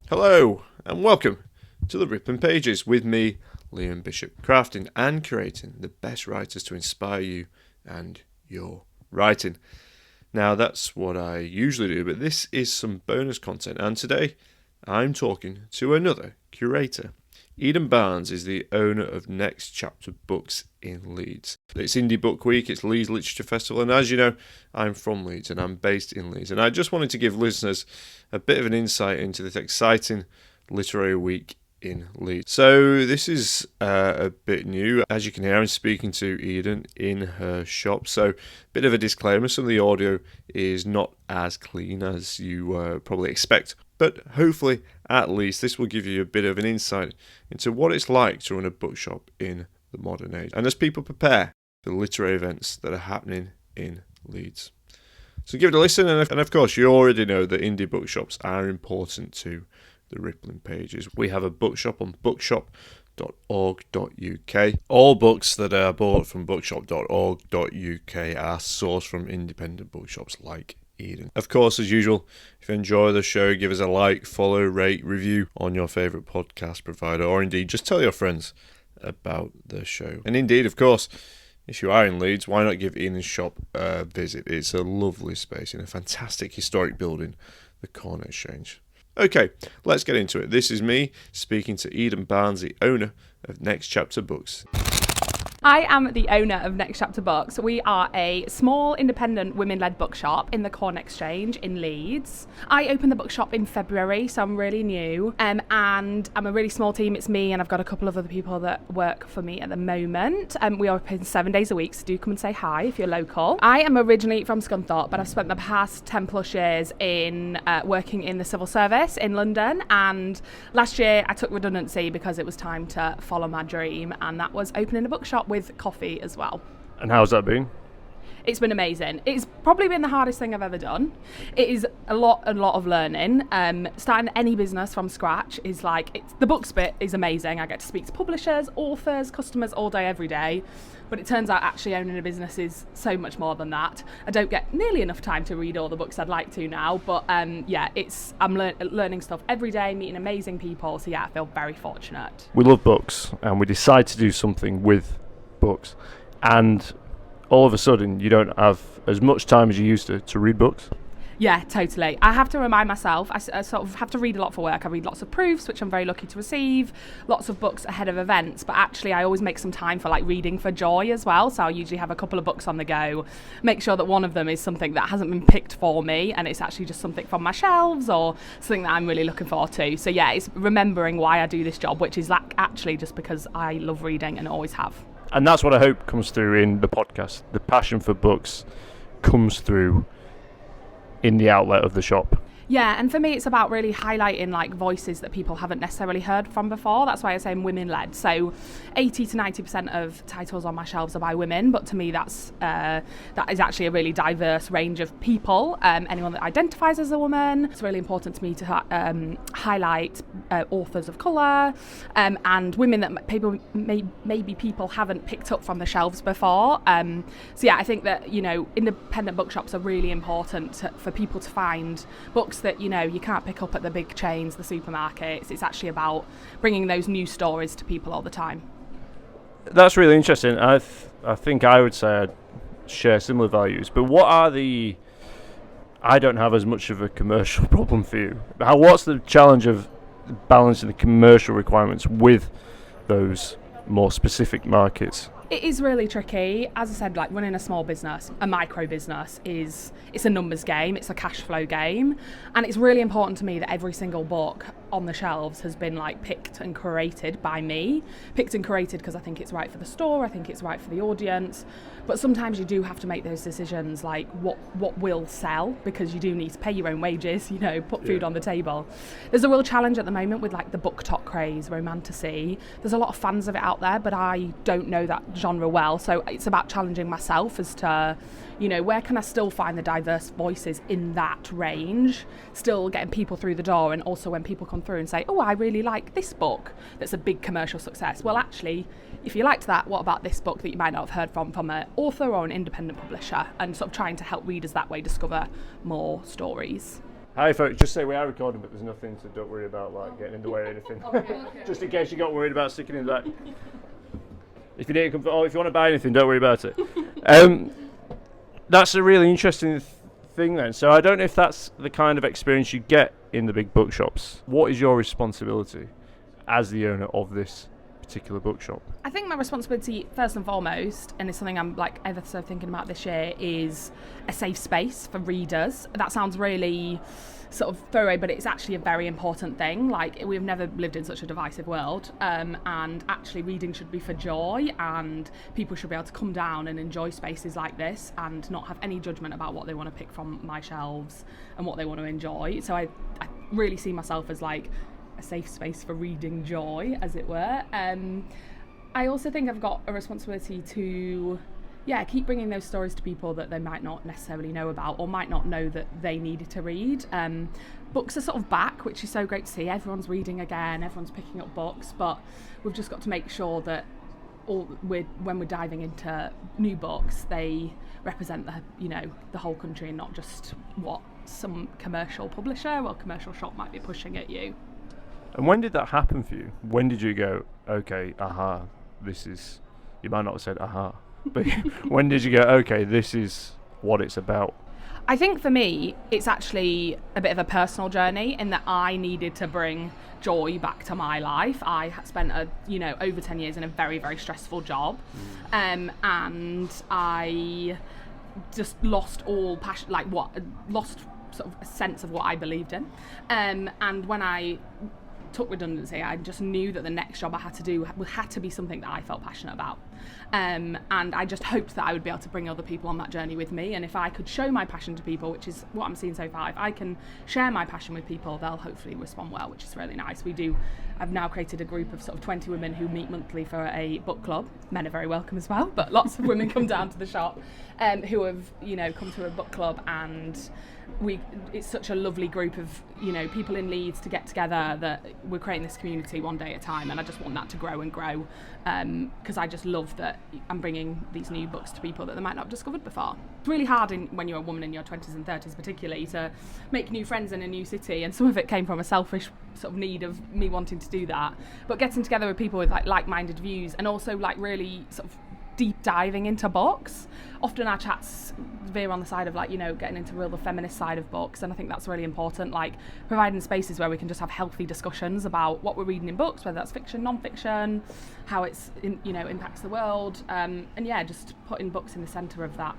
Hello and welcome to the Rippling Pages with me, Liam Bishop, crafting and curating the best writers to inspire you and your writing. Now that's what I usually do, but this is some bonus content, and today I'm talking to another curator. Eden Barnes is the owner of Next Chapter Books in Leeds. It's Indie Book Week, it's Leeds Lit Festival, and as you know, I'm from Leeds and I'm based in Leeds. And I just wanted to give listeners a bit of an insight into this exciting literary week in Leeds. So this is a bit new. As you can hear, I'm speaking to Eden in her shop. So a bit of a disclaimer, some of the audio is not as clean as you probably expect. But hopefully, at least, this will give you a bit of an insight into what it's like to run a bookshop in the modern age, and as people prepare for the literary events that are happening in Leeds. So give it a listen, and of course, you already know that indie bookshops are important to the Rippling Pages. We have a bookshop on bookshop.org.uk. All books that are bought from bookshop.org.uk are sourced from independent bookshops like Eden. Of course, as usual, if you enjoy the show, give us a like, follow, rate, review on your favourite podcast provider, or indeed just tell your friends about the show. And indeed, of course, if you are in Leeds, why not give Eden's shop a visit? It's a lovely space in a fantastic historic building, the Corn Exchange. Okay, let's get into it. This is me speaking to Eden Barnes, the owner of Next Chapter Books. I am the owner of Next Chapter Books. We are a small, independent, women-led bookshop in the Corn Exchange in Leeds. I opened the bookshop in February, so I'm really new. And I'm a really small team. It's me, and I've got a couple of other people that work for me at the moment. We are open 7 days a week, so do come and say hi if you're local. I am originally from Scunthorpe, but I've spent the past 10 plus years in working in the civil service in London. And last year, I took redundancy because it was time to follow my dream, and that was opening a bookshop with coffee as well. And how's that been? It's been amazing. It's probably been the hardest thing I've ever done. It is a lot of learning. Starting any business from scratch is the books bit is amazing. I get to speak to publishers, authors, customers all day, every day. But it turns out actually owning a business is so much more than that. I don't get nearly enough time to read all the books I'd like to now. But I'm learning stuff every day, meeting amazing people. So yeah, I feel very fortunate. We love books, and we decide to do something with books, and all of a sudden you don't have as much time as you used to read books. Yeah, totally. I have to remind myself, I sort of have to read a lot for work. I read lots of proofs, which I'm very lucky to receive, lots of books ahead of events, but actually I always make some time for reading for joy as well. So I'll usually have a couple of books on the go, make sure that one of them is something that hasn't been picked for me and it's actually just something from my shelves or something that I'm really looking forward to. So yeah, it's remembering why I do this job, which is actually just because I love reading and always have. And that's what I hope comes through in the podcast. The passion for books comes through in the outlet of the shop. Yeah, and for me, it's about really highlighting voices that people haven't necessarily heard from before. That's why I say I'm women-led. So 80 to 90% of titles on my shelves are by women, but to me that is actually a really diverse range of people. Anyone that identifies as a woman. It's really important to me to highlight authors of colour and women that maybe people haven't picked up from the shelves before. So yeah, I think that independent bookshops are really important for people to find books that you can't pick up at the big chains, the supermarkets. It's actually about bringing those new stories to people all the time. That's really interesting. I think I would say I share similar values, but I don't have as much of a commercial problem for you. What's the challenge of balancing the commercial requirements with those more specific markets? It is really tricky. As I said, running a small business, a micro business, it's a numbers game, it's a cash flow game. And it's really important to me that every single book on the shelves has been picked and curated by me. Picked and curated because I think it's right for the store, I think it's right for the audience. But sometimes you do have to make those decisions, what will sell, because you do need to pay your own wages, put food on the table. There's a real challenge at the moment with the book talk craze, romantasy. There's a lot of fans of it out there, but I don't know that genre well. So it's about challenging myself as to, where can I still find the diverse voices in that range, still getting people through the door, and also when people come through and say, oh, I really like this book that's a big commercial success. Well, actually, if you liked that, what about this book that you might not have heard from an author or an independent publisher, and sort of trying to help readers that way discover more stories. Hi folks, just say we are recording, but there's nothing, so don't worry about like getting in the way or anything. Just in case you got worried about sticking in the back. If you need to if you want to buy anything, don't worry about it. That's a really interesting thing then. So I don't know if that's the kind of experience you get in the big bookshops. What is your responsibility as the owner of this particular bookshop? I think my responsibility, first and foremost, and it's something I'm like ever so thinking about this year, is a safe space for readers. That sounds really sort of throwaway, but it's actually a very important thing. Like, we've never lived in such a divisive world, and actually reading should be for joy, and people should be able to come down and enjoy spaces like this and not have any judgment about what they want to pick from my shelves and what they want to enjoy. So I really see myself as like a safe space for reading joy, as it were. I also think I've got a responsibility to keep bringing those stories to people that they might not necessarily know about or might not know that they needed to read. Books are sort of back, which is so great to see. Everyone's reading again, everyone's picking up books, but we've just got to make sure that when we're diving into new books, they represent the whole country and not just what some commercial publisher or commercial shop might be pushing at you. And when did that happen for you? When did you go, okay, this is, you might not have said but when did you go, okay, this is what it's about? I think for me, it's actually a bit of a personal journey in that I needed to bring joy back to my life. I had spent over 10 years in a very, very stressful job, and I just lost all passion, lost sort of a sense of what I believed in. And when I took redundancy, I just knew that the next job I had to do had to be something that I felt passionate about. And I just hoped that I would be able to bring other people on that journey with me. And if I could show my passion to people, which is what I'm seeing so far, if I can share my passion with people, they'll hopefully respond well, which is really nice. I've now created a group of sort of 20 women who meet monthly for a book club. Men are very welcome as well, but lots of women come down to the shop who have, come to a book club, and it's such a lovely group of, people in Leeds to get together, that we're creating this community one day at a time, and I just want that to grow and grow, because I just love that I'm bringing these new books to people that they might not have discovered before. It's really hard when you're a woman in your 20s and 30s particularly to make new friends in a new city, and some of it came from a selfish sort of need of me wanting to do that, but getting together with people with like-minded views, and also really sort of deep diving into books. Often our chats veer on the side of getting into the feminist side of books, and I think that's really important, providing spaces where we can just have healthy discussions about what we're reading in books, whether that's fiction, non-fiction, how it's impacts the world, and just putting books in the centre of that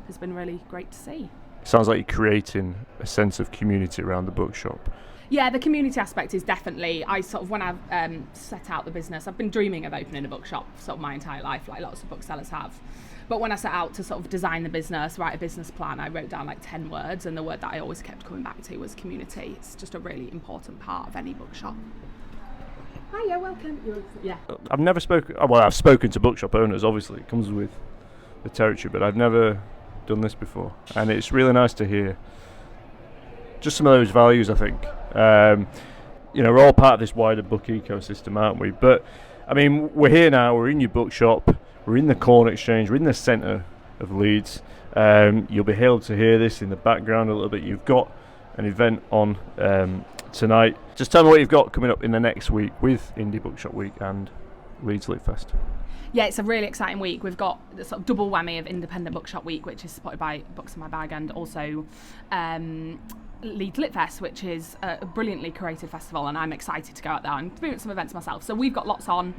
has been really great to see. Sounds like you're creating a sense of community around the bookshop. Yeah, the community aspect is definitely, when I've set out the business, I've been dreaming of opening a bookshop sort of my entire life, like lots of booksellers have. But when I set out to sort of design the business, write a business plan, I wrote down 10 words, and the word that I always kept coming back to was community. It's just a really important part of any bookshop. Hiya, welcome. Yeah. I've never spoken, I've spoken to bookshop owners, obviously, it comes with the territory, but I've never done this before. And it's really nice to hear just some of those values, I think. We're all part of this wider book ecosystem, aren't we? But, I mean, we're here now, we're in your bookshop, we're in the Corn Exchange, we're in the centre of Leeds. You'll be able to hear this in the background a little bit. You've got an event on tonight. Just tell me what you've got coming up in the next week with Indie Bookshop Week and Leeds Lit Fest. Yeah, it's a really exciting week. We've got the sort of double whammy of Independent Bookshop Week, which is supported by Books in My Bag, and also Leeds Lit Fest, which is a brilliantly curated festival, and I'm excited to go out there and experience some events myself. So we've got lots on.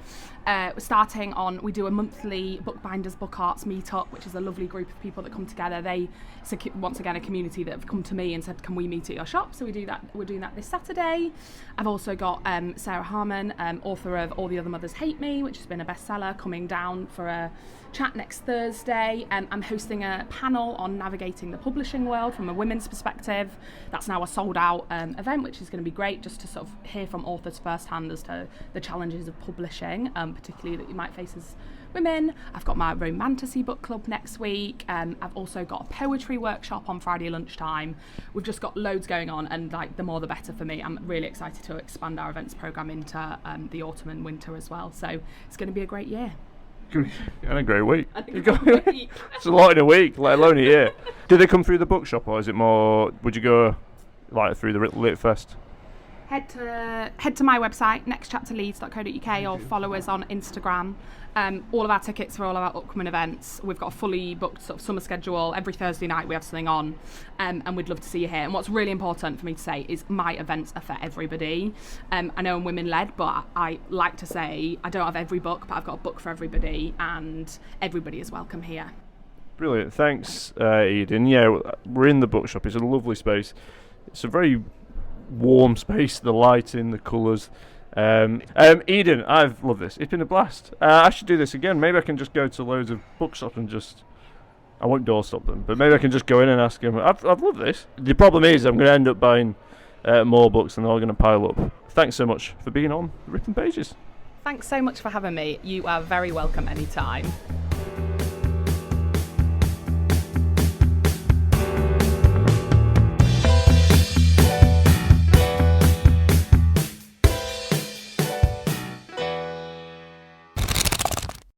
We do a monthly bookbinders, book arts meetup, which is a lovely group of people that come together. It's once again a community that have come to me and said, can we meet at your shop? So we do that. We're doing that this Saturday. I've also got Sarah Harmon, author of All the Other Mothers Hate Me, which has been a bestseller, coming down for a chat next Thursday. I'm hosting a panel on navigating the publishing world from a women's perspective. That's now a sold out event, which is going to be great, just to sort of hear from authors firsthand as to the challenges of publishing, particularly that you might face as women. I've got my romantasy book club next week. I've also got a poetry workshop on Friday lunchtime. We've just got loads going on, and the more the better for me. I'm really excited to expand our events programme into the autumn and winter as well. So it's going to be a great year. And a great week. It's a lot in a week, let alone a year. Do they come through the bookshop, or is it more, would you go like through the Lit Fest? Head to my website, nextchapterleeds.co.uk, or follow us on Instagram. All of our tickets for all of our upcoming events. We've got a fully booked sort of summer schedule. Every Thursday night we have something on, and we'd love to see you here. And what's really important for me to say is my events are for everybody. I know I'm women-led, but I like to say I don't have every book, but I've got a book for everybody, and everybody is welcome here. Brilliant. Thanks, Eden. Yeah, we're in the bookshop. It's a lovely space. It's a very warm space, the lighting, the colours. Eden, I've loved this. It's been a blast. I should do this again. Maybe I can just go to loads of bookshops and I won't doorstop them, but maybe I can just go in and ask them. I've loved this. The problem is I'm going to end up buying more books and they're all going to pile up. Thanks so much for being on Ripping Pages. Thanks so much for having me. You are very welcome anytime.